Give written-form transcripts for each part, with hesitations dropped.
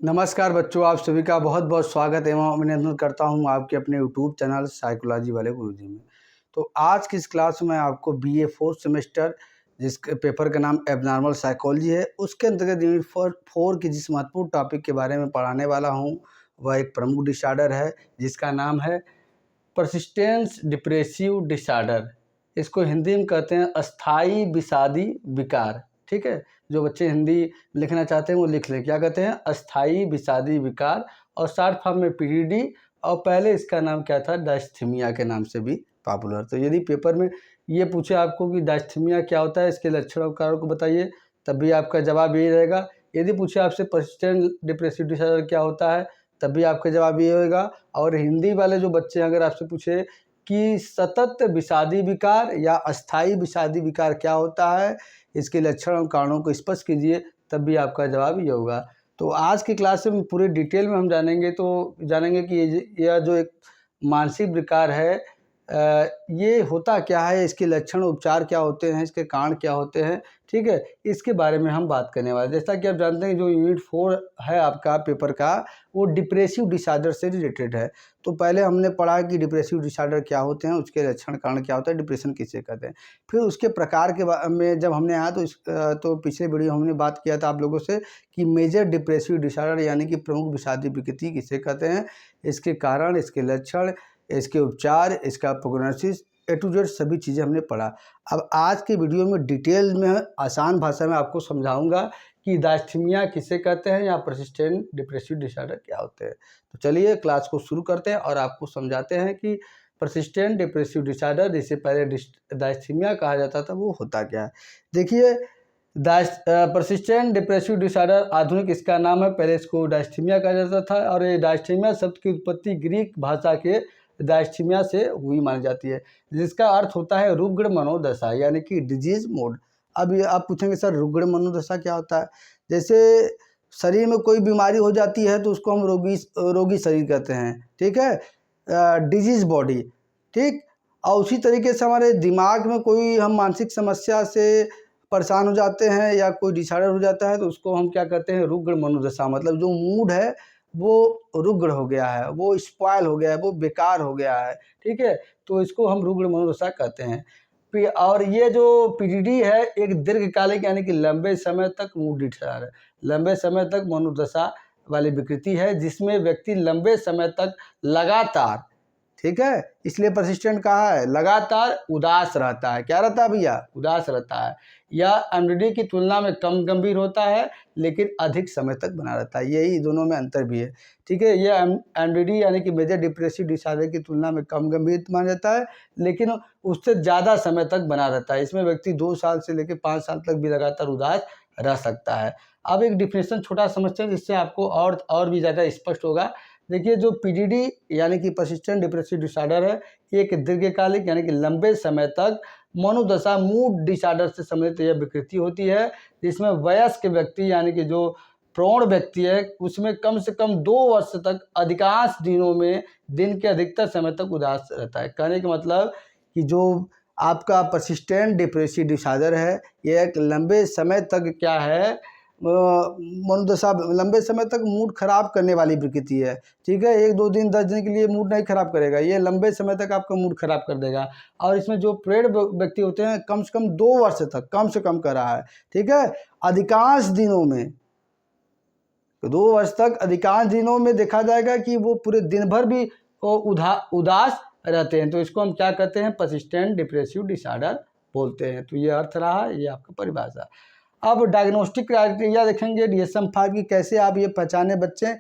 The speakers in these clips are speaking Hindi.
नमस्कार बच्चों, आप सभी का बहुत बहुत स्वागत एवं अभिनंदन करता हूं आपके अपने यूट्यूब चैनल साइकोलॉजी वाले गुरुजी में। तो आज की इस क्लास में आपको बीए फोर्थ सेमेस्टर जिसके पेपर का नाम एबनॉर्मल साइकोलॉजी है, उसके अंतर्गत यूनिट 4 की जिस महत्वपूर्ण टॉपिक के बारे में पढ़ाने वाला हूं वह एक प्रमुख डिसऑर्डर है जिसका नाम है परसिस्टेंस डिप्रेसिव डिसऑर्डर। इसको हिंदी में कहते हैं अस्थाई विषादी विकार। ठीक है, जो बच्चे हिंदी लिखना चाहते हैं वो लिख लें। क्या कहते हैं? अस्थाई विषादी विकार, और शॉर्ट फॉर्म में पीडीडी, और पहले इसका नाम क्या था? डायस्थीमिया के नाम से भी पॉपुलर। तो यदि पेपर में ये पूछे आपको कि डायस्थीमिया क्या होता है, इसके लक्षण और कारणों को बताइए, तब भी आपका जवाब यही रहेगा। यदि पूछे आपसे परसिस्टेंट डिप्रेसिव डिसऑर्डर क्या होता है, तब भी आपका जवाब ये होगा। और हिंदी वाले जो बच्चे हैं, अगर आपसे पूछे कि सतत विषादी विकार या अस्थाई विषादी विकार क्या होता है, इसके लक्षण और कारणों को स्पष्ट कीजिए, तब भी आपका जवाब ये होगा। तो आज की क्लास में पूरे डिटेल में हम जानेंगे कि यह जो एक मानसिक विकार है, ये होता क्या है, इसके लक्षण उपचार क्या होते हैं, इसके कारण क्या होते हैं। ठीक है, इसके बारे में हम बात करने वाले। जैसा कि आप जानते हैं, जो यूनिट 4 है आपका पेपर का, वो डिप्रेसिव डिसऑर्डर से रिलेटेड है। तो पहले हमने पढ़ा कि डिप्रेसिव डिसऑर्डर क्या होते हैं, उसके लक्षण कारण क्या होता है, डिप्रेशन किसे कहते हैं। फिर उसके प्रकार के में जब हमने आया तो पिछले वीडियो हमने बात किया था आप लोगों से कि मेजर डिप्रेसिव डिसऑर्डर यानी कि प्रमुख विषादी विकृति किसे कहते हैं, इसके कारण, इसके लक्षण, इसके उपचार, इसका प्रोग्नोसिस, ए टू जेड सभी चीज़ें हमने पढ़ा। अब आज के वीडियो में डिटेल में आसान भाषा में आपको समझाऊंगा कि डायस्थीमिया किसे कहते हैं या परसिस्टेंट डिप्रेसिव डिसऑर्डर क्या होते हैं। तो चलिए क्लास को शुरू करते हैं और आपको समझाते हैं कि परसिस्टेंट डिप्रेसिव डिसऑर्डर, जिसे पहले डायस्थीमिया कहा जाता था, वो होता क्या है। देखिए, परसिस्टेंट डिप्रेसिव डिसऑर्डर आधुनिक इसका नाम है, पहले इसको डायस्थीमिया कहा जाता था। और ये डायस्थीमिया शब्द की उत्पत्ति ग्रीक भाषा के डायस्थीमिया से हुई मानी जाती है, जिसका अर्थ होता है रुग्ण मनोदशा यानी कि डिजीज मोड। अब ये आप पूछेंगे सर रुग्ण मनोदशा क्या होता है। जैसे शरीर में कोई बीमारी हो जाती है तो उसको हम रोगी शरीर कहते हैं। ठीक है, डिजीज बॉडी। ठीक, और उसी तरीके से हमारे दिमाग में कोई हम मानसिक समस्या से परेशान हो जाते हैं या कोई डिसऑर्डर हो जाता है तो उसको हम क्या कहते हैं? रुग्ण मनोदशा। मतलब जो मूड है वो रुग्ण हो गया है, वो स्पॉइल हो गया है, वो बेकार हो गया है। ठीक है, तो इसको हम रुग्ण मनोदशा कहते हैं। और ये जो पीडीडी है, एक दीर्घकालिक यानी कि लंबे समय तक मूड डिसऑर्डर है, लंबे समय तक मनोदशा वाली विकृति है, जिसमें व्यक्ति लंबे समय तक लगातार, ठीक है, इसलिए परसिस्टेंट कहा है, लगातार उदास रहता है। क्या रहता है भैया? उदास रहता है। यह एमडीडी की तुलना में कम गंभीर होता है लेकिन अधिक समय तक बना रहता है। यही दोनों में अंतर भी है। ठीक है, यह एमडीडी यानी कि मेजर डिप्रेसिव डिसऑर्डर की तुलना में कम गंभीर माना जाता है लेकिन उससे ज़्यादा समय तक बना रहता है। इसमें व्यक्ति 2 साल से लेकर 5 साल तक भी लगातार उदास रह सकता है। अब एक डिफिनेशन छोटा समझते हैं जिससे आपको और भी ज़्यादा स्पष्ट होगा। देखिए, जो पीडीडी यानी कि परसिस्टेंट डिप्रेसिव डिसऑर्डर है, एक दीर्घकालिक यानी कि लंबे समय तक मनोदशा मूड डिसऑर्डर से संबंधित यह विकृति होती है, जिसमें वयस्क व्यक्ति यानी कि जो प्रौढ़ व्यक्ति है, उसमें कम से कम 2 वर्ष तक अधिकांश दिनों में दिन के अधिकतर समय तक उदास रहता है। कहने का मतलब कि जो आपका परसिस्टेंट डिप्रेसिव डिसऑर्डर है, यह एक लंबे समय तक क्या है, मनोदशा, लंबे समय तक मूड खराब करने वाली प्रकृति है। ठीक है, 1-2 दिन 10 दिन के लिए मूड नहीं खराब करेगा, ये लंबे समय तक आपका मूड खराब कर देगा। और इसमें जो प्रौढ़ व्यक्ति होते हैं, कम से कम 2 वर्ष तक, कम से कम कर रहा है। ठीक है, अधिकांश दिनों में, 2 वर्ष तक अधिकांश दिनों में देखा जाएगा कि वो पूरे दिन भर भी उदास रहते हैं। तो इसको हम क्या कहते हैं? परसिस्टेंट डिप्रेसिव डिसऑर्डर बोलते हैं। तो ये अर्थ रहा, ये आपका परिभाषा। अब डायग्नोस्टिक क्राइटेरिया देखेंगे DSM-5 की, कैसे आप ये पहचाने बच्चे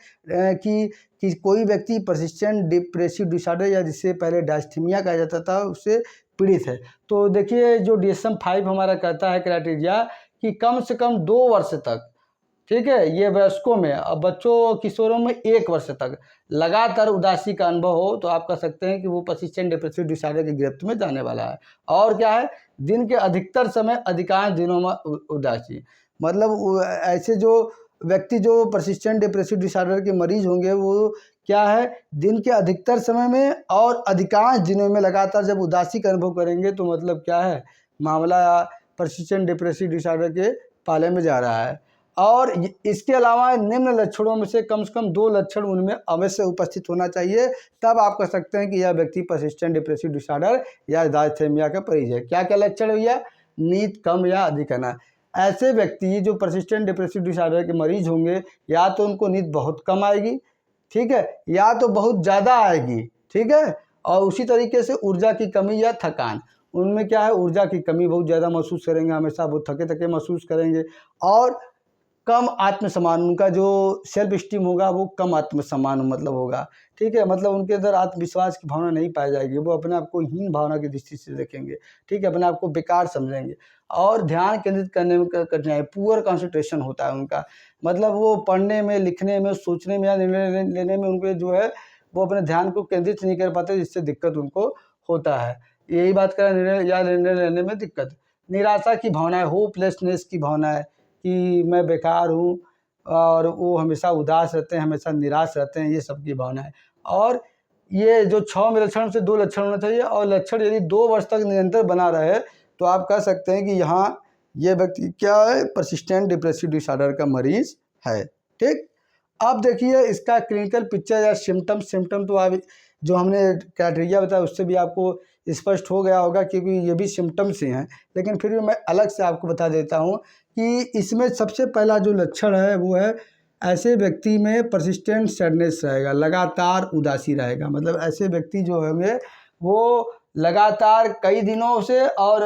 कि कोई व्यक्ति परसिस्टेंट डिप्रेसिव डिसऑर्डर या जिसे पहले डायस्थीमिया कहा जाता था उससे पीड़ित है। तो देखिए, जो DSM-5 हमारा कहता है क्राइटेरिया कि कम से कम 2 वर्ष तक, ठीक है, ये वयस्कों में, अब बच्चों किशोरों में 1 वर्ष तक लगातार उदासी का अनुभव हो तो आप कह सकते हैं कि वो परसिस्टेंट डिप्रेसिव डिसऑर्डर की गिरफ्त में जाने वाला है। और क्या है? दिन के अधिकतर समय अधिकांश दिनों में उदासी। मतलब ऐसे जो व्यक्ति जो परसिस्टेंट डिप्रेसिव डिसऑर्डर के मरीज होंगे, वो क्या है, दिन के अधिकतर समय में और अधिकांश दिनों में लगातार जब उदासी का अनुभव करेंगे तो मतलब क्या है, मामला परसिस्टेंट डिप्रेसिव डिसऑर्डर के पाले में जा रहा है। और इसके अलावा निम्न लक्षणों में से कम 2 लक्षण उनमें अवश्य उपस्थित होना चाहिए, तब आप कह सकते हैं कि यह व्यक्ति पर्सिस्टेंट डिप्रेसिव डिसऑर्डर या डायस्थेमिया का मरीज है। क्या क्या लक्षण भैया? नींद कम या अधिक आना। ऐसे व्यक्ति जो पर्सिस्टेंट डिप्रेसिव डिसऑर्डर के मरीज होंगे, या तो उनको नींद बहुत कम आएगी, ठीक है, या तो बहुत ज़्यादा आएगी, ठीक है, और उसी तरीके से ऊर्जा की कमी या थकान। उनमें क्या है, ऊर्जा की कमी बहुत ज़्यादा महसूस करेंगे, हमेशा वो थके थके महसूस करेंगे, और कम आत्मसम्मान, उनका जो सेल्फ स्टीम होगा वो कम आत्मसम्मान मतलब होगा, ठीक है, मतलब उनके अंदर आत्मविश्वास की भावना नहीं पाई जाएगी, वो अपने आप को हीन भावना की दृष्टि से देखेंगे, ठीक है, अपने आप को बेकार समझेंगे, और ध्यान केंद्रित करने में कठिनाई, पुअर कंसंट्रेशन होता है उनका, मतलब वो पढ़ने में, लिखने में, सोचने में या निर्णय लेने में उनको जो है वो अपने ध्यान को केंद्रित नहीं कर पाते, जिससे दिक्कत उनको होता है। यही बात करें निर्णय लेने में दिक्कत। निराशा की भावना है, होपलेसनेस की भावना है कि मैं बेकार हूँ, और वो हमेशा उदास रहते हैं, हमेशा निराश रहते हैं, ये सब की भावना है। और ये जो 6 लक्षण से 2 लक्षण होना चाहिए, और लक्षण यदि 2 वर्ष तक निरंतर बना रहे तो आप कह सकते हैं कि यहाँ ये व्यक्ति क्या है, पर्सिस्टेंट डिप्रेसिव डिसऑर्डर का मरीज है, ठीक। अब देखिए इसका क्लिनिकल पिक्चर या सिम्टम तो आप जो हमने क्राइटेरिया बताया उससे भी आपको स्पष्ट हो गया होगा, क्योंकि ये भी सिम्टम्स ही हैं, लेकिन फिर भी मैं अलग से आपको बता देता हूँ कि इसमें सबसे पहला जो लक्षण है वो है, ऐसे व्यक्ति में परसिस्टेंट सैडनेस रहेगा, लगातार उदासी रहेगा, मतलब ऐसे व्यक्ति जो होंगे वो लगातार कई दिनों से और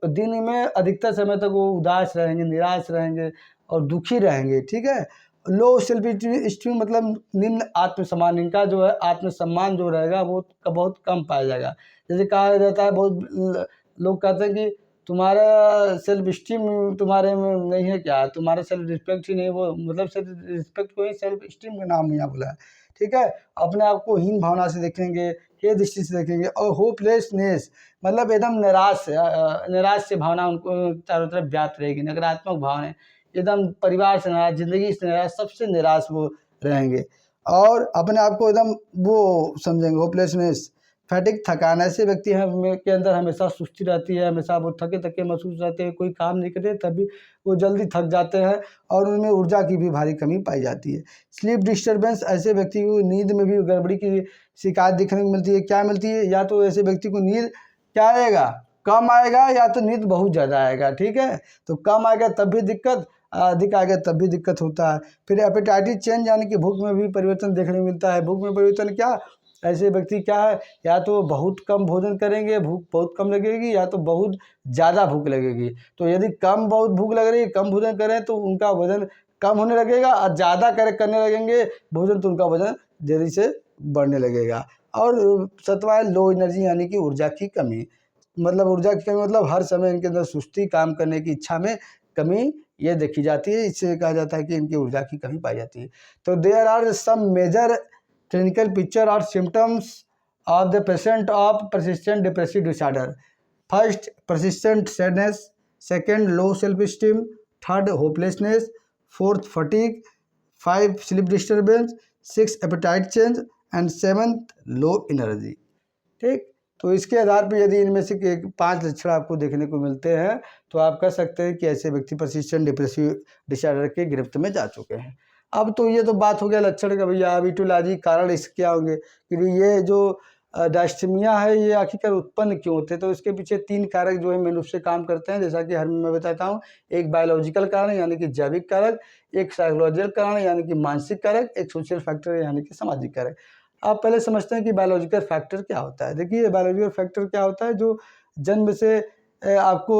दिन में अधिकतर समय तक वो उदास रहेंगे, निराश रहेंगे और दुखी रहेंगे, ठीक है। लो सेल्फ स्टीम मतलब निम्न आत्मसम्मान, इनका जो है आत्मसम्मान जो रहेगा वो बहुत कम पाया जाएगा। जैसे कहा जाता है, बहुत लोग कहते हैं कि तुम्हारा सेल्फ स्टीम तुम्हारे में नहीं है क्या, तुम्हारा सेल्फ रिस्पेक्ट ही नहीं, वो मतलब सेल्फ रिस्पेक्ट को ही सेल्फ स्टीम का नाम यहाँ बोला है, ठीक है। अपने आप को हीन भावना से देखेंगे, हे दृष्टि से देखेंगे, और होपलेसनेस मतलब एकदम निराश से भावना उनको चारों तरफ व्याप्त रहेगी, नकारात्मक भावना, एकदम परिवार से नाराज, जिंदगी से नाराज, सबसे निराश वो रहेंगे, और अपने आप को एकदम वो समझेंगे, होपलेसनेस, फैटिक थकान। ऐसे व्यक्ति हैं के अंदर हमेशा सुस्ती रहती है, हमेशा वो थके थके महसूस रहते हैं, कोई काम नहीं करते तभी वो जल्दी थक जाते हैं, और उनमें ऊर्जा की भी भारी कमी पाई जाती है। स्लीप डिस्टर्बेंस, ऐसे व्यक्ति को नींद में भी गड़बड़ी की शिकायत दिखने को मिलती है। क्या मिलती है? या तो ऐसे व्यक्ति को नींद क्या आएगा, कम आएगा, या तो नींद बहुत ज़्यादा आएगा, ठीक है। तो कम आएगा तब भी दिक्कत, अधिक आएगा तब भी दिक्कत होता है। फिर एपेटाइटिस चेंज यानी कि भूख में भी परिवर्तन देखने को मिलता है। भूख में परिवर्तन क्या, ऐसे व्यक्ति क्या है, या तो बहुत कम भोजन करेंगे, भूख बहुत कम लगेगी, या तो बहुत ज़्यादा भूख लगेगी। तो यदि बहुत भूख लग रही है, कम भोजन करें तो उनका वजन कम होने लगेगा, और ज़्यादा करने लगेंगे भोजन तो उनका वजन जल्दी से बढ़ने लगेगा। और 7वां है लो एनर्जी यानी कि ऊर्जा की कमी, मतलब ऊर्जा की कमी मतलब हर समय इनके अंदर सुस्ती, काम करने की इच्छा में कमी ये देखी जाती है। इससे कहा जाता है कि इनकी ऊर्जा की कमी पाई जाती है। तो there are some major clinical picture or symptoms of the patient of persistent depressive disorder. First, persistent sadness. Second, low self-esteem. Third, hopelessness. Fourth, fatigue. 5, sleep disturbance. 6, appetite change. And 7th, low energy. ठीक, तो इसके आधार पर यदि इनमें से 5 लक्षण आपको देखने को मिलते हैं तो आप कह सकते हैं कि ऐसे व्यक्ति पर्सिस्टेंट डिप्रेसिव डिसऑर्डर के गिरफ्त में जा चुके हैं। अब तो ये तो बात हो गया लक्षण का भैया, अब इटियोलॉजी कारण इसके क्या होंगे कि ये जो डायस्थीमिया है ये आखिरकार उत्पन्न क्यों होते हैं। तो इसके पीछे 3 कारक जो है मेन रूप से काम करते हैं, जैसा कि हर मैं बताता हूँ। एक बायोलॉजिकल कारण यानी कि जैविक कारक, एक साइकोलॉजिकल कारण यानी कि मानसिक कारक, एक सोशल फैक्टर यानी कि सामाजिक कारक। आप पहले समझते हैं कि बायोलॉजिकल फैक्टर क्या होता है। देखिए बायोलॉजिकल फैक्टर क्या होता है, जो जन्म से आपको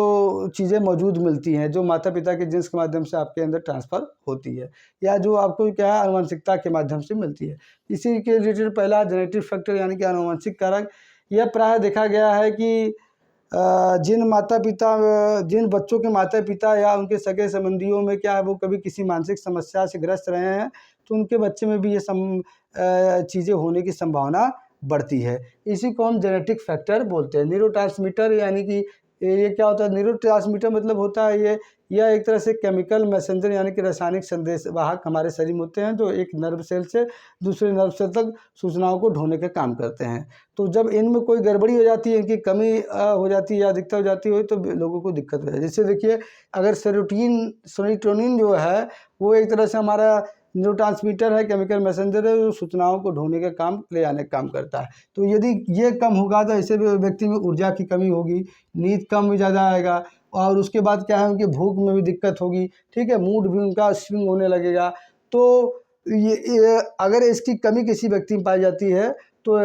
चीज़ें मौजूद मिलती हैं, जो माता पिता के जीन्स के माध्यम से आपके अंदर ट्रांसफ़र होती है, या जो आपको क्या है आनुवंशिकता के माध्यम से मिलती है। इसी के रिलेटेड पहला जेनेटिक फैक्टर यानी कि आनुवंशिक कारक। यह प्रायः देखा गया है कि जिन बच्चों के माता पिता या उनके सगे संबंधियों में क्या है वो कभी किसी मानसिक समस्या से ग्रस्त रहे हैं तो उनके बच्चे में भी ये चीज़ें होने की संभावना बढ़ती है। इसी को हम जेनेटिक फैक्टर बोलते हैं। न्यूरोट्रांसमीटर यानी कि ये क्या होता है, न्यूरोट्रांसमीटर मतलब होता है यह एक तरह से केमिकल मैसेंजर यानी कि रासायनिक संदेशवाहक हमारे शरीर में होते हैं, जो एक नर्व सेल से दूसरे नर्व सेल तक सूचनाओं को ढोने का काम करते हैं। तो जब इनमें कोई गड़बड़ी हो जाती है, इनकी कमी हो जाती है या अधिकता हो जाती है, तो लोगों को दिक्कत हो जाती है। जैसे देखिए, अगर सेरोटोनिन जो है वो एक तरह से हमारा न्यूरोट्रांसमीटर है, केमिकल मैसेंजर है, जो सूचनाओं को ढोने का काम, ले आने का काम करता है। तो यदि ये कम होगा तो ऐसे व्यक्ति में ऊर्जा की कमी होगी, नींद कम ज़्यादा आएगा, और उसके बाद क्या है, उनकी भूख में भी दिक्कत होगी, ठीक है, मूड भी उनका स्विंग होने लगेगा। तो ये अगर इसकी कमी किसी व्यक्ति में पाई जाती है तो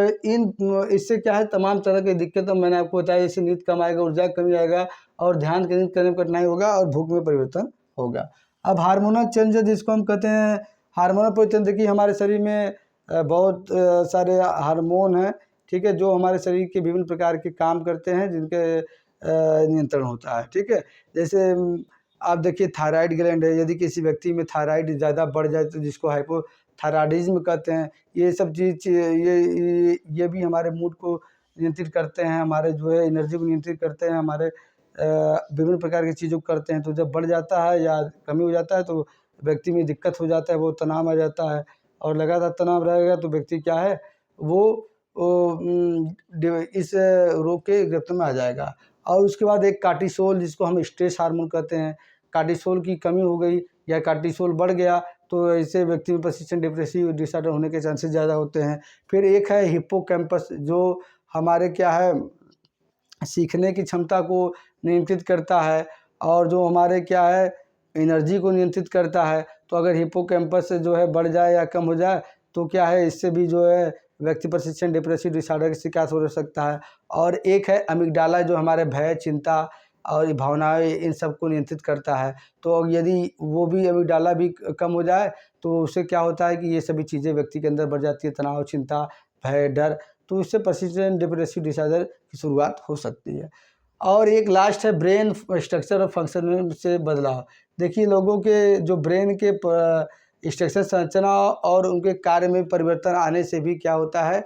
इससे क्या है, तमाम तरह की दिक्कतें मैंने आपको बताया, जैसे नींद कम आएगा, ऊर्जा की कमी आएगा, और ध्यान केंद्रित करने में कठिनाई होगा, और भूख में परिवर्तन होगा। अब हार्मोनल चेंज जिसको हम कहते हैं, हार्मोनल परिवर्तन, देखिए हमारे शरीर में बहुत सारे हार्मोन हैं, ठीक है, जो हमारे शरीर के विभिन्न प्रकार के काम करते हैं, जिनके नियंत्रण होता है, ठीक है। जैसे आप देखिए, थायराइड ग्लैंड है, यदि किसी व्यक्ति में थायराइड ज़्यादा बढ़ जाए तो जिसको हाइपोथायराइडिज्म कहते हैं, ये सब चीज़ ये भी हमारे मूड को नियंत्रित करते हैं, हमारे जो है एनर्जी को नियंत्रित करते हैं, हमारे विभिन्न प्रकार की चीज़ों को करते हैं। तो जब बढ़ जाता है या कमी हो जाता है तो व्यक्ति में दिक्कत हो जाता है, वो तनाव आ जाता है, और लगातार तनाव रहेगा तो व्यक्ति क्या है, वो इस रोग के गिरफ्त में आ जाएगा। और उसके बाद एक कार्टिसोल, जिसको हम स्ट्रेस हार्मोन कहते हैं, कार्टिसोल की कमी हो गई या कार्टिसोल बढ़ गया तो ऐसे व्यक्ति में पर्सिस्टेंट डिप्रेसिव डिसऑर्डर होने के चांसेस ज़्यादा होते हैं। फिर एक है हिप्पोकैम्पस, जो हमारे क्या है, सीखने की क्षमता को नियंत्रित करता है, और जो हमारे क्या है, एनर्जी को नियंत्रित करता है। तो अगर हिप्पोकैम्पस जो है बढ़ जाए या कम हो जाए तो क्या है, इससे भी जो है व्यक्ति पर्सिस्टेंट डिप्रेसिव डिसऑर्डर की शिकायत हो सकता है। और एक है अमिगडाला, जो हमारे भय, चिंता और भावनाएं, इन सब को नियंत्रित करता है। तो यदि वो भी, अमिगडाला भी कम हो जाए तो उससे क्या होता है कि ये सभी चीज़ें व्यक्ति के अंदर बढ़ जाती है, तनाव, चिंता, भय, डर, तो इससे पर्सिस्टेंट डिप्रेसिव डिसऑर्डर की शुरुआत हो सकती है। और एक लास्ट है ब्रेन स्ट्रक्चर और फंक्शन से बदलाव। देखिए, लोगों के जो ब्रेन के स्ट्रक्चर, संरचना और उनके कार्य में परिवर्तन आने से भी क्या होता है,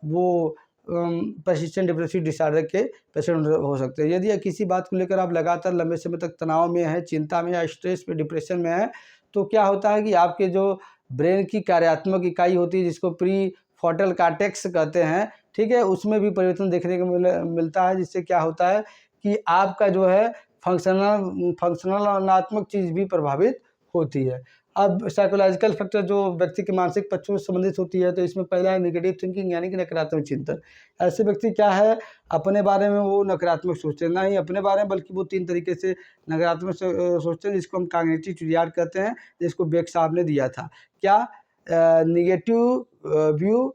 वो पर्सिस्टेंट डिप्रेसिव डिसऑर्डर के पेशेंट हो सकते हैं। यदि किसी बात को लेकर आप लगातार लंबे समय तक तनाव में हैं, चिंता में या स्ट्रेस में, डिप्रेशन में हैं, तो क्या होता है कि आपके जो ब्रेन की कार्यात्मक इकाई होती है, जिसको प्री फ्रंटल कॉर्टेक्स कहते हैं, ठीक है, उसमें भी परिवर्तन देखने को मिलता है, जिससे क्या होता है कि आपका जो है फंक्शनलात्मक चीज़ भी प्रभावित होती है। अब साइकोलॉजिकल फैक्टर जो व्यक्ति के मानसिक पक्षों से संबंधित होती है, तो इसमें पहला है नेगेटिव थिंकिंग यानी कि नकारात्मक चिंतन। ऐसे व्यक्ति क्या है, अपने बारे में वो नकारात्मक सोचते हैं, ना ही अपने बारे में बल्कि वो 3 तरीके से नकारात्मक सोचते हैं, जिसको हम कॉग्निटिव ट्रियाड कहते हैं, जिसको बेक साहब ने दिया था। क्या? नेगेटिव व्यू,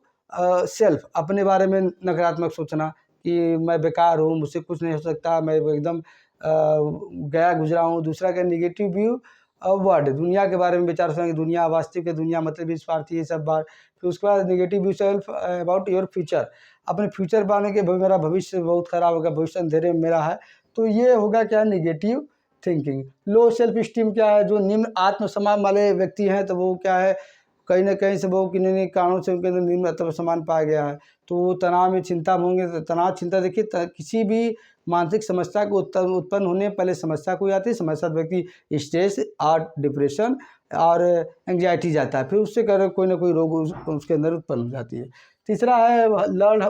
सेल्फ, अपने बारे में नकारात्मक सोचना कि मैं बेकार हूँ, मुझसे कुछ नहीं हो सकता, मैं एकदम गया गुजरा हूँ। दूसरा क्या, नेगेटिव व्यू वर्ड, दुनिया के बारे में विचार सोचना कि दुनिया अवास्तविक है, दुनिया मतलब स्वार्थी, ये सब बात। फिर उसके बाद negative view self about your future, अपने फ्यूचर बारे के मेरा भविष्य बहुत खराब होगा, भविष्य अंधेरे में मेरा है। तो ये होगा क्या, negative thinking. Low self esteem क्या है, जो निम्न आत्मसम्मान वाले व्यक्ति हैं, तो वो क्या है, कहीं न कहीं से वो किन्हीं कारणों से उनके अंदर निम्न आत्मसम्मान पाया गया है, तो वो तनाव में, चिंता में होंगे। तो तनाव, चिंता, देखिए किसी भी मानसिक समस्या को उत्पन्न होने पहले समस्या कोई आती है, समस्या व्यक्ति स्ट्रेस और डिप्रेशन और एंग्जाइटी जाता है, फिर उससे कर कोई ना कोई रोग उसके अंदर उत्पन्न हो जाती है। तीसरा है लर्न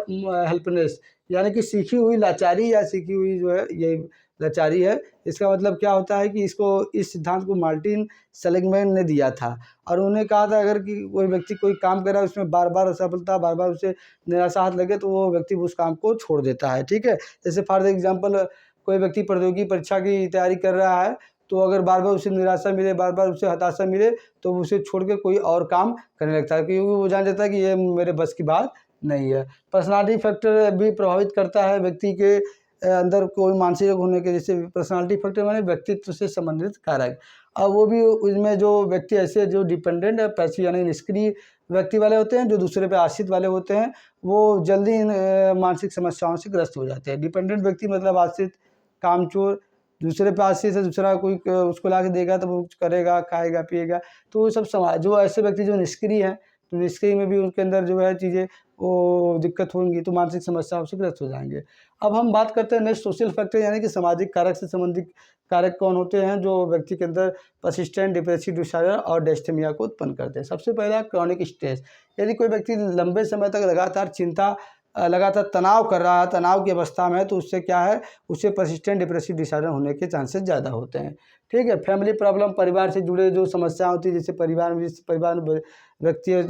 हेल्पनेस, यानी कि सीखी हुई लाचारी या सीखी हुई जो है ये लाचारी है। इसका मतलब क्या होता है कि इस सिद्धांत को मार्टिन सेलिग्मैन ने दिया था, और उन्होंने कहा था अगर कि कोई व्यक्ति कोई काम कर रहा है, उसमें बार बार असफलता, बार बार उसे निराशा हाथ लगे, तो वो व्यक्ति उस काम को छोड़ देता है, ठीक है। जैसे फॉर एग्जाम्पल, कोई व्यक्ति प्रतियोगी परीक्षा की तैयारी कर रहा है, तो अगर बार बार उसे निराशा मिले, बार बार उसे हताशा मिले, तो उसे छोड़ के कोई और काम करने लगता है, क्योंकि वो जान जाता है कि ये मेरे बस की बात नहीं है। पर्सनालिटी फैक्टर भी प्रभावित करता है व्यक्ति के अंदर कोई मानसिक रोग होने के। जैसे पर्सनालिटी फैक्टर माने व्यक्तित्व से संबंधित कारक। अब वो भी उसमें जो व्यक्ति ऐसे जो डिपेंडेंट है, पैसिव यानी निष्क्रिय व्यक्ति वाले होते हैं, जो दूसरे पे आश्रित वाले होते हैं, वो जल्दी इन मानसिक समस्याओं से ग्रस्त हो जाते हैं। डिपेंडेंट व्यक्ति मतलब आश्रित, कामचोर, दूसरे पे आश्रित है, दूसरा कोई उसको ला के देगा तो वो करेगा, खाएगा, पिएगा, तो वो सब समाज। जो ऐसे व्यक्ति जो निष्क्रिय हैं, तो निश्चय में भी उनके अंदर जो है चीज़ें वो दिक्कत होंगी, तो मानसिक समस्याओं से ग्रस्त हो जाएंगे। अब हम बात करते हैं नेक्स्ट सोशल फैक्टर, यानी कि सामाजिक कारक से संबंधित कारक कौन होते हैं जो व्यक्ति के अंदर पर्सिस्टेंट डिप्रेसिव डिसऑर्डर और डिस्थेमिया को उत्पन्न करते हैं। सबसे पहला क्रॉनिक स्ट्रेस, यदि कोई व्यक्ति लंबे समय तक लगातार चिंता लगातार तनाव कर रहा है, तनाव की अवस्था में है, तो उससे क्या है, उससे पर्सिस्टेंट डिप्रेसिव डिसऑर्डर होने के चांसेस ज़्यादा होते हैं। ठीक है। फैमिली प्रॉब्लम, परिवार से जुड़े जो समस्या होती है, जैसे परिवार में व्यक्ति है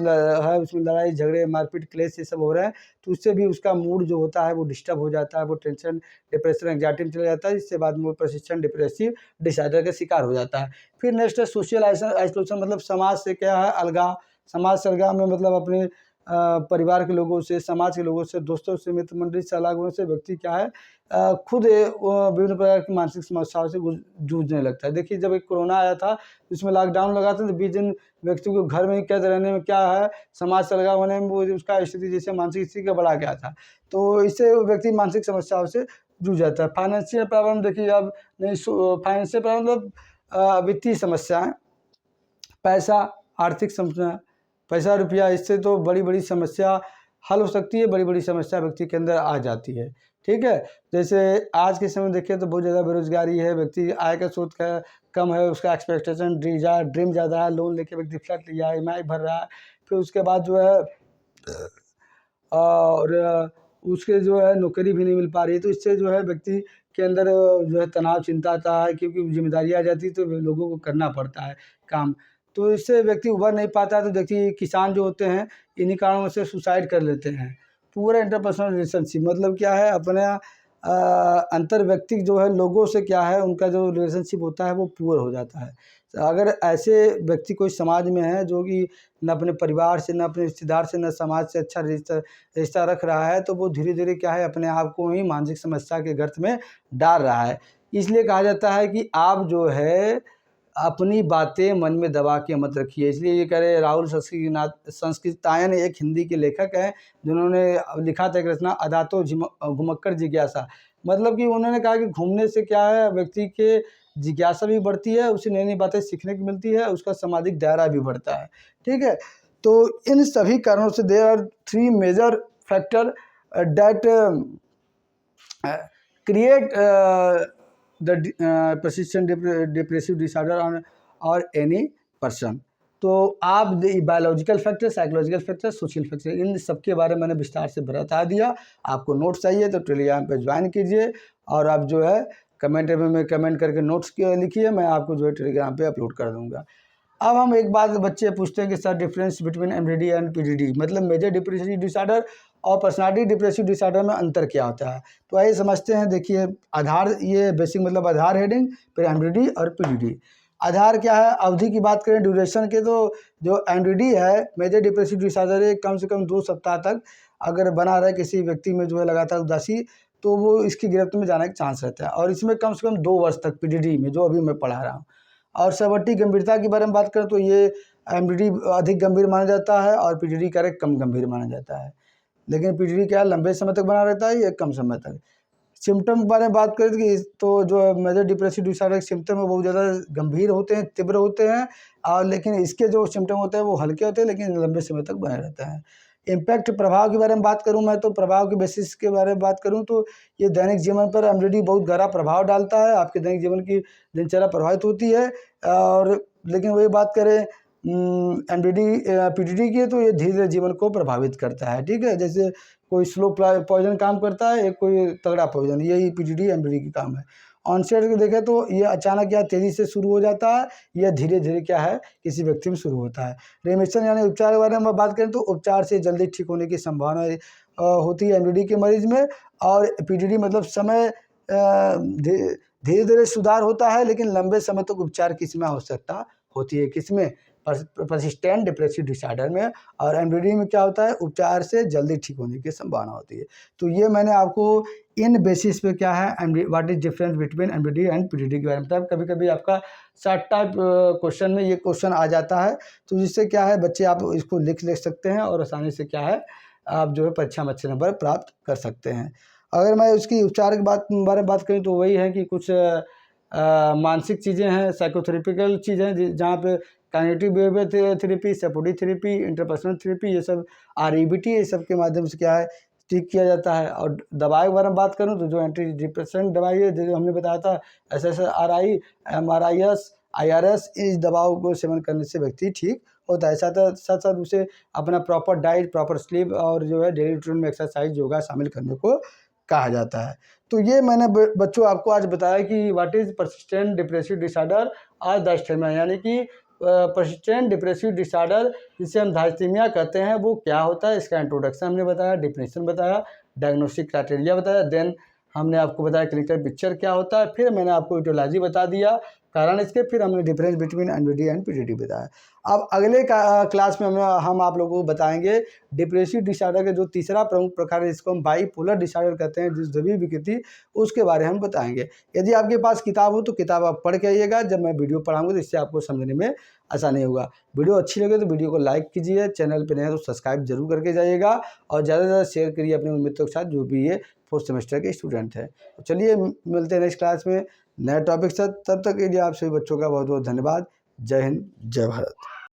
उसमें लड़ाई झगड़े मारपीट क्लेश ये सब हो रहा है, तो उससे भी उसका मूड जो होता है वो डिस्टर्ब हो जाता है, वो टेंशन डिप्रेशन एंग्जाइटी में चला जाता है, जिससे बाद में वो पर्सिस्टेंट डिप्रेसिव डिसऑर्डर का शिकार हो जाता है। फिर नेक्स्ट है सोशल आइसोलेशन, मतलब समाज से क्या है, अलगाव। समाज से अलगाव में मतलब अपने परिवार के लोगों से, समाज के लोगों से, दोस्तों से, मित्र मंडली से अलग होने से व्यक्ति क्या है खुद विभिन्न प्रकार की मानसिक समस्याओं से जूझने लगता है। देखिए जब एक कोरोना आया था, इसमें लॉकडाउन लगा था, तो 20 दिन व्यक्ति को घर में ही कैद रहने में क्या है, समाज से अलगाव होने में वो उसका स्थिति जैसे मानसिक स्थिति का बढ़ा गया था, तो इससे व्यक्ति मानसिक समस्याओं से जूझ जाता है। फाइनेंशियल प्रॉब्लम, देखिए अब नहीं, फाइनेंशियल प्रॉब्लम मतलब वित्तीय समस्याएं, पैसा, आर्थिक समस्या, पैसा रुपया, इससे तो बड़ी बड़ी समस्या हल हो सकती है, बड़ी बड़ी समस्या व्यक्ति के अंदर आ जाती है। ठीक है। जैसे आज के समय देखिए तो बहुत ज़्यादा बेरोजगारी है, व्यक्ति आय का स्रोत का कम है, उसका एक्सपेक्टेशन ड्रीम ज़्यादा है, लोन लेके व्यक्ति फ्लैट लिया है, EMI भर रहा है, फिर उसके बाद जो है और उसके जो है नौकरी भी नहीं मिल पा रही है, तो इससे जो है व्यक्ति के अंदर जो है तनाव चिंता आता है, क्योंकि जिम्मेदारी आ जाती है तो लोगों को करना पड़ता है काम, तो इससे व्यक्ति उभर नहीं पाता है। तो देखिए किसान जो होते हैं इन्हीं कारणों से सुसाइड कर लेते हैं। पूरा इंटरपर्सनल रिलेशनशिप मतलब क्या है, अपने अंतर व्यक्ति जो है लोगों से क्या है, उनका जो रिलेशनशिप होता है वो पुअर हो जाता है। अगर ऐसे व्यक्ति कोई समाज में है जो कि न अपने परिवार से, न अपने रिश्तेदार से, न समाज से अच्छा रिश्ता रख रहा है, तो वो धीरे धीरे क्या है, अपने आप को ही मानसिक समस्या के गर्त में डाल रहा है। इसलिए कहा जाता है कि आप जो है अपनी बातें मन में दबा के मत रखिए। इसलिए ये कह रहे राहुल संस्कृतायन एक हिंदी के लेखक हैं, जिन्होंने लिखा था एक रचना अदातो घुमक्कर जिज्ञासा, मतलब कि उन्होंने कहा कि घूमने से क्या है, व्यक्ति के जिज्ञासा भी बढ़ती है, उसे नई नई बातें सीखने को मिलती है, उसका सामाजिक दायरा भी बढ़ता है। ठीक है। तो इन सभी कारणों से there are 3 major factor that create the persistent depressive disorder on और एनी पर्सन। तो आप biological factor, psychological factor, social factor, इन सब के बारे में मैंने विस्तार से बता दिया। आपको नोट्स चाहिए तो टेलीग्राम पे ज्वाइन कीजिए, और आप जो है कमेंट में कमेंट करके नोट्स लिखिए, मैं आपको जो है टेलीग्राम पे अपलोड कर दूँगा। अब हम एक बात बच्चे पूछते हैं कि sir difference between MDD and PDD, मतलब मेजर डिप्रेसिव डिसऑर्डर और पर्सनालिटी डिप्रेसिव डिसऑर्डर में अंतर क्या होता है। तो आइए समझते हैं। देखिए आधार, ये बेसिक मतलब आधार हेडिंग, फिर MDD और PDD। आधार क्या है, अवधि की बात करें ड्यूरेशन के, तो जो MDD है मेजर डिप्रेसिव डिसऑर्डर है, कम से कम 2 सप्ताह तक अगर बना रहे किसी व्यक्ति में जो है लगातार उदासी, तो वो इसकी गिरफ्त में जाने का चांस रहता है। और इसमें कम से कम 2 वर्ष तक PDD में, जो अभी मैं पढ़ा रहा हूँ। और सेवरिटी गंभीरता के बारे में बात करें तो ये MDD अधिक गंभीर माना जाता है और PDD का कम गंभीर माना जाता है। लेकिन PDD क्या लंबे समय तक बना रहता है, ये कम समय तक। सिम्टम के बारे में बात करें तो जो मेजर डिप्रेसिव डिसऑर्डर के सिम्टम है बहुत ज़्यादा गंभीर होते हैं, तीव्र होते हैं, और लेकिन इसके जो सिम्टम होते हैं वो हल्के होते हैं, लेकिन लंबे समय तक बने रहते हैं। इम्पैक्ट, प्रभाव के बारे में बात करूं मैं, तो प्रभाव के बेसिस के बारे में बात करूं तो ये दैनिक जीवन पर MDD बहुत गहरा प्रभाव डालता है, आपके दैनिक जीवन की दिनचर्या प्रभावित होती है। और लेकिन वही बात करें MDD PDD की, तो ये धीरे धीरे जीवन को प्रभावित करता है। ठीक है। जैसे कोई स्लो पॉइजन काम करता है, एक कोई तगड़ा पॉइजन, यही PDD MDD की काम है। ऑनसेट को देखें तो ये अचानक या तेज़ी से शुरू हो जाता है, या धीरे धीरे क्या है किसी व्यक्ति में शुरू होता है। रेमिशन यानी उपचार के बारे में बात करें तो उपचार से जल्दी ठीक होने की संभावना होती है MDD के मरीज में। और PDD मतलब समय धीरे धीरे सुधार होता है, लेकिन लंबे समय तक उपचार की इसमें आवश्यकता होती है। किसमें, पर्सिस्टेंट डिप्रेसिव डिसऑर्डर में। और MDD में क्या होता है, उपचार से जल्दी ठीक होने की संभावना होती है। तो ये मैंने आपको इन बेसिस पे क्या है what is difference between MDD and PDD के बारे में बताया। कभी कभी आपका शॉर्ट टाइप क्वेश्चन में ये क्वेश्चन आ जाता है, तो जिससे क्या है बच्चे आप इसको लिख सकते हैं, और आसानी से क्या है आप जो है परीक्षा में अच्छे नंबर प्राप्त कर सकते हैं। अगर मैं उसकी उपचार के बारे में बात करूँ तो वही है कि कुछ मानसिक चीज़ें हैं, साइकोथेरेपिकल चीज़ें जहाँ पे cognitive behaviour therapy, supportive therapy, interpersonal therapy, ये सब REBT, ये सब के माध्यम से क्या है ठीक किया जाता है। और दवाई के बारे में बात करूँ तो जो एंटी डिप्रेसेंट दवाई है, जो हमने बताया था SSRI, MRIS, IRS, इस दवाओं को सेवन करने से व्यक्ति ठीक होता है। साथ साथ उसे अपना प्रॉपर डाइट, प्रॉपर स्लीप और जो है डेली रूटीन में एक्सरसाइज, योगा शामिल करने को कहा जाता है। तो ये मैंने बच्चों आपको आज बताया कि what is persistent depressive disorder और थैलेसीमिया, यानी कि परसिस्टेंट डिप्रेसिव डिसऑर्डर जिसे हम थैलेसीमिया कहते हैं वो क्या होता है, इसका इंट्रोडक्शन हमने बताया, डेफिनेशन बताया, डायग्नोस्टिक क्राइटेरिया बताया, देन हमने आपको बताया क्लिनिकल पिक्चर क्या होता है, फिर मैंने आपको इटियोलॉजी बता दिया, कारण इसके, फिर हमने difference between NVD and PDD बताया। अब अगले क्लास में हम आप लोगों को बताएंगे डिप्रेसिव डिसऑर्डर का जो तीसरा प्रमुख प्रकार है, जिसको हम बाइपोलर डिसऑर्डर कहते हैं, जिस द्रव्य विकृति, उसके बारे में हम बताएंगे। यदि आपके पास किताब हो तो किताब आप पढ़ के आइएगा, जब मैं वीडियो पढ़ाऊंगा तो इससे आपको समझने में आसानी होगा। वीडियो अच्छी लगे तो वीडियो को लाइक कीजिए, चैनल पर नए हैं तो सब्सक्राइब जरूर करके जाइएगा, और ज़्यादा से ज़्यादा शेयर करिए अपने मित्रों के साथ जो भी ये 4th सेमेस्टर के स्टूडेंट हैं। तो चलिए मिलते हैं नेक्स्ट क्लास में नए टॉपिक से। तब तक के लिए आप सभी बच्चों का बहुत बहुत धन्यवाद। जय हिंद, जय भारत।